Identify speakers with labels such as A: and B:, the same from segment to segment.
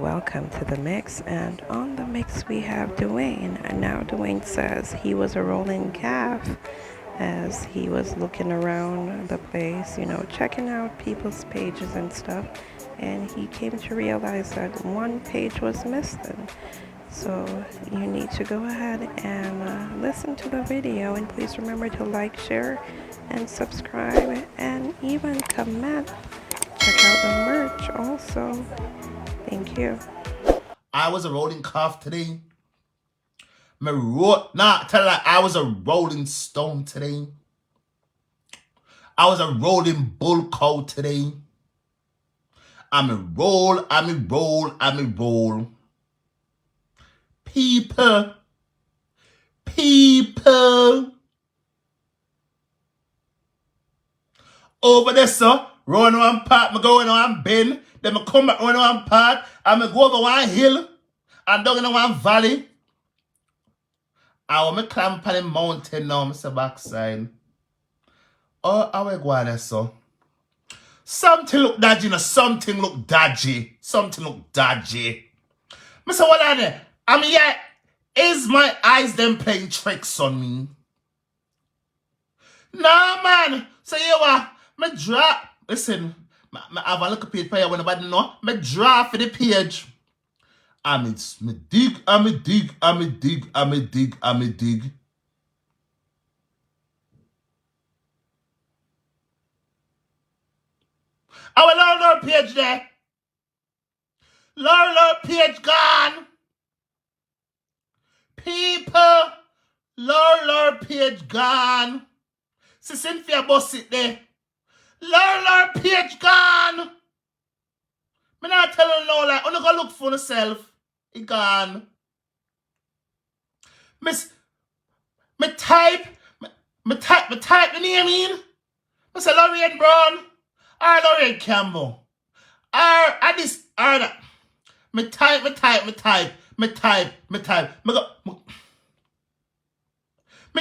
A: welcome to the mix. And on the mix, we have Dwayne. And now Dwayne says he was a rolling calf as he was looking around the place, checking out people's pages and stuff. And he came to realize that one page was missing. So you need to go ahead and listen to the video, and please remember to like, share, and subscribe, and even comment. Check out the merch also. Thank you.
B: I was a rolling calf today. I was a rolling stone today. I was a rolling bull cow today. I'm a roll. People. Over there, sir. Run one part, me go in one bin. Then me come back run one part. And me go over one hill. And down in one valley. I want me climb on the mountain now, Mr. Backside. Oh, I will go on there, so. Something look dodgy, something look dodgy. Mr. What on there? I mean, yeah, is my eyes them playing tricks on me? Nah, man. So you what? Me drop. Listen, I have a look page for you when nobody know. Me draw for the page. Me dig. I will Lord page there. Lord page gone. People. Lord page gone. See Cynthia boss it there. Lord page gone. Me not tell you no like, only go look for yourself. It gone. Me type the name in. I say Lorraine Brown or Lorraine Campbell. Or at this or that. Me type. Me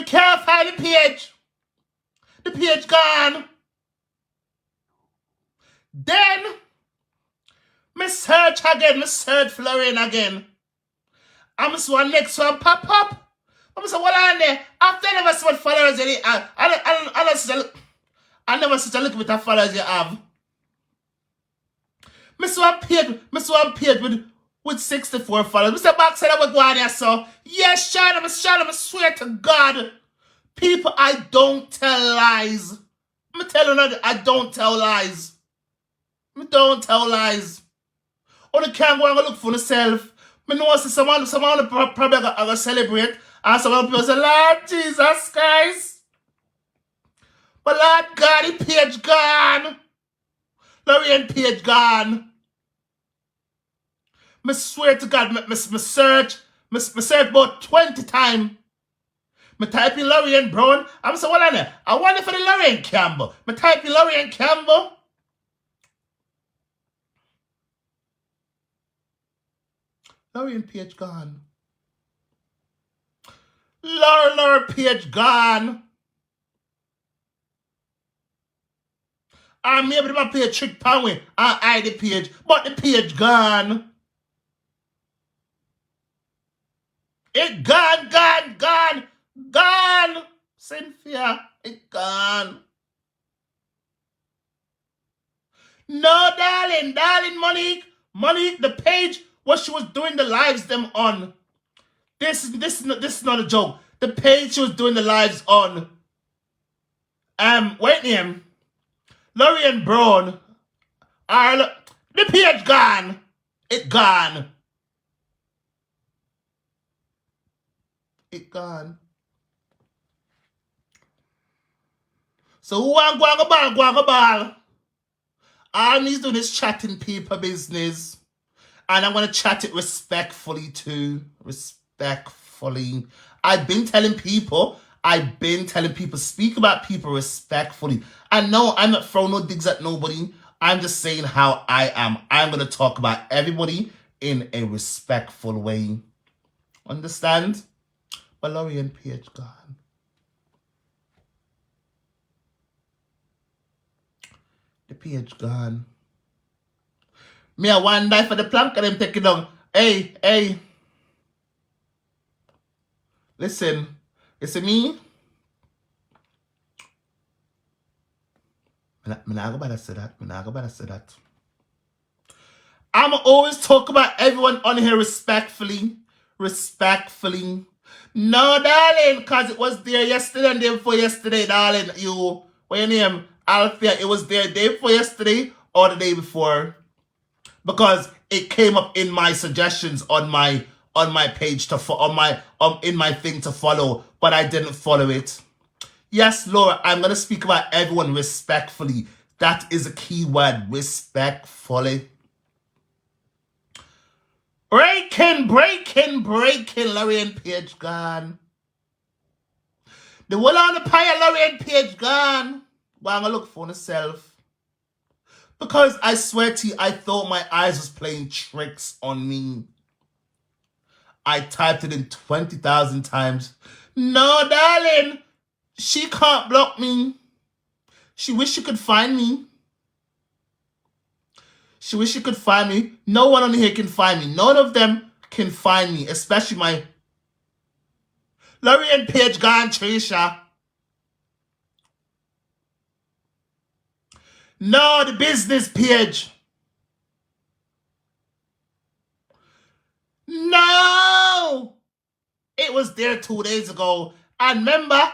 B: can't find the page. The page gone. Then me search again. Me search for Lorraine again. I'm so next one pop up. I'm so what on there? After I never see what followers you have. I never see a little bit of followers you have. Me so one page with 64 followers. Mr. Backside I would go on there, so yes, Sean, I swear to God. People, I don't tell lies. I'm telling you, I don't tell lies. Oh, they can't go and look for themselves. I know someone probably going to celebrate. And some people say, Lord Jesus Christ. But Lord God, the page gone. Lorraine page gone. I swear to God, I search about 20 times. I type in Lorraine Brown. I'm saying, what on there? I wonder for the Lorraine Campbell. I type in Lorraine Campbell. Lorraine page gone. Lord page gone. I'm able to play a trick power and hide the page, but the page gone. It gone. Cynthia, it gone. No, darling, Monique, the page what she was doing the lives them on. This is not a joke. The page she was doing the lives on. Wait name. Lorraine Brown. The page gone. It gone. So who want go a ball? All he's doing is chatting people business. And I'm going to chat it respectfully too. Respectfully. I've been telling people, speak about people respectfully. And no, I'm not throwing no digs at nobody. I'm just saying how I am. I'm going to talk about everybody in a respectful way. Understand? But Lorraine page gone. The page gone. Me a one die for the plank and them take it down. Hey. Listen. You see me? Me not go better say that. I'ma always talk about everyone on here respectfully. No, darling, because it was there yesterday and day before yesterday, darling. What your name? Althea, it was there day before yesterday or the day before. Because it came up in my suggestions on my page in my thing to follow, but I didn't follow it. Yes, Laura, I'm gonna speak about everyone respectfully. That is a key word, respectfully. Breaking, Larry and Page gone. The one on the pile, Larry and Page gone. Well, I'm gonna look for myself. Because I swear to you, I thought my eyes was playing tricks on me. I typed it in 20,000 times. No, darling. She can't block me. She wish she could find me. No one on here can find me. None of them can find me. Especially my Laurie and Paige gone, Trisha. No, the business page. No! It was there 2 days ago. And remember,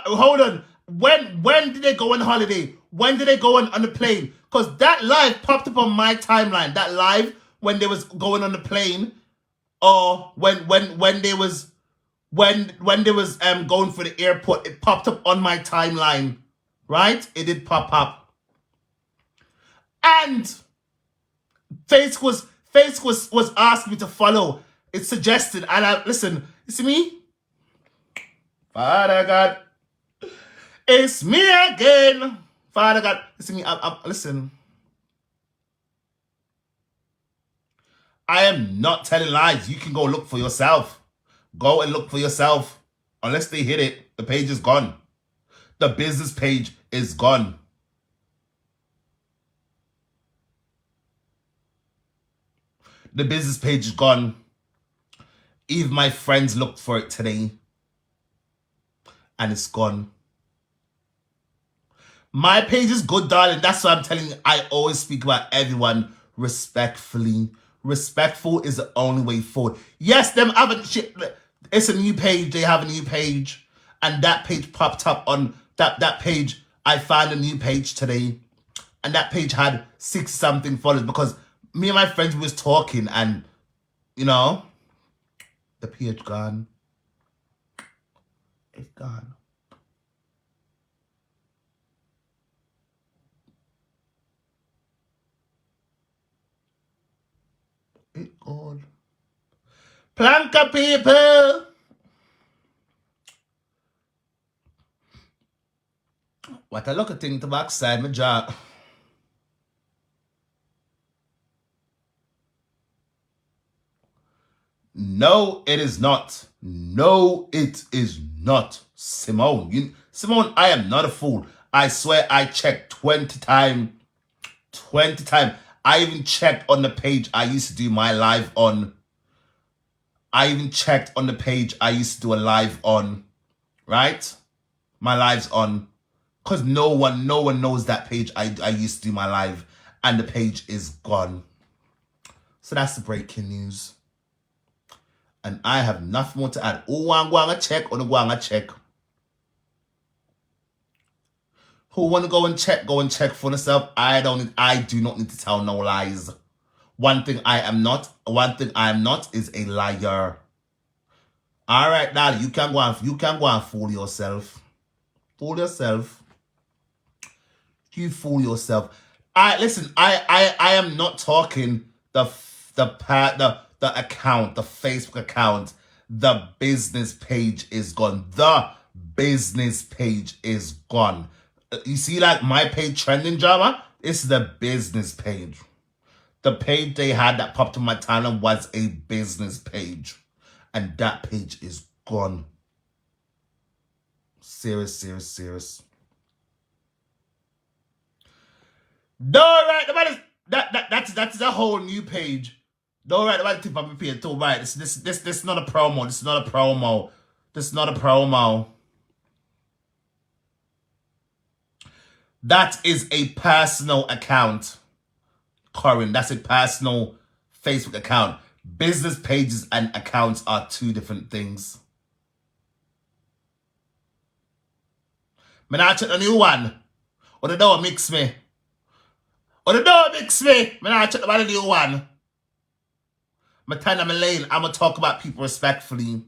B: hold on. When did they go on holiday? When did they go on the plane? Because that live popped up on my timeline. That live when they was going on the plane, or when they was going for the airport, it popped up on my timeline. Right? It did pop up. And Face was asking me to follow. It suggested, and I listen. You see me? Father God, it's me again. Father God, listen me. Listen. I am not telling lies. You can go look for yourself. Go and look for yourself. Unless they hit it, the page is gone. The business page is gone. The business page is gone. Even my friends looked for it today. And it's gone. My page is good, darling. That's what I'm telling you. I always speak about everyone respectfully. Respectful is the only way forward. Yes, it's a new page. They have a new page. And that page popped up on that page. I found a new page today. And that page had 6-something followers because me and my friends was talking and, the page gone. It's gone. It's gone. Planka people. What I look at thing to backside my jaw. No, it is not. No, it is not. Simone, I am not a fool. I swear I checked 20 times. 20 times. I even checked on the page I used to do my live on. I even checked on the page I used to do a live on. Right? My live's on. Because no one knows that page I used to do my live. And the page is gone. So that's the breaking news. And I have nothing more to add. Who want to go and check or go and check? Who want to go and check for yourself? I do not need to tell no lies. One thing I am not is a liar. All right, now you can go and fool yourself. Fool yourself. You fool yourself. Listen, I am not talking the account, the Facebook account. The business page is gone. The business page is gone. You see, like my page trending drama, it's the business page. The page they had that popped on my timeline was a business page. And that page is gone. Serious. No, right, That's a whole new page. Don't write about tip on my page too. Right. This is not a promo. This is not a promo. This is not a promo. That is a personal account, Corinne. That's a personal Facebook account. Business pages and accounts are two different things. Me not check the new one. Or the door mix me. Or the door mix me. Me not check the new one. Me turn on my lane. I'ma talk about people respectfully.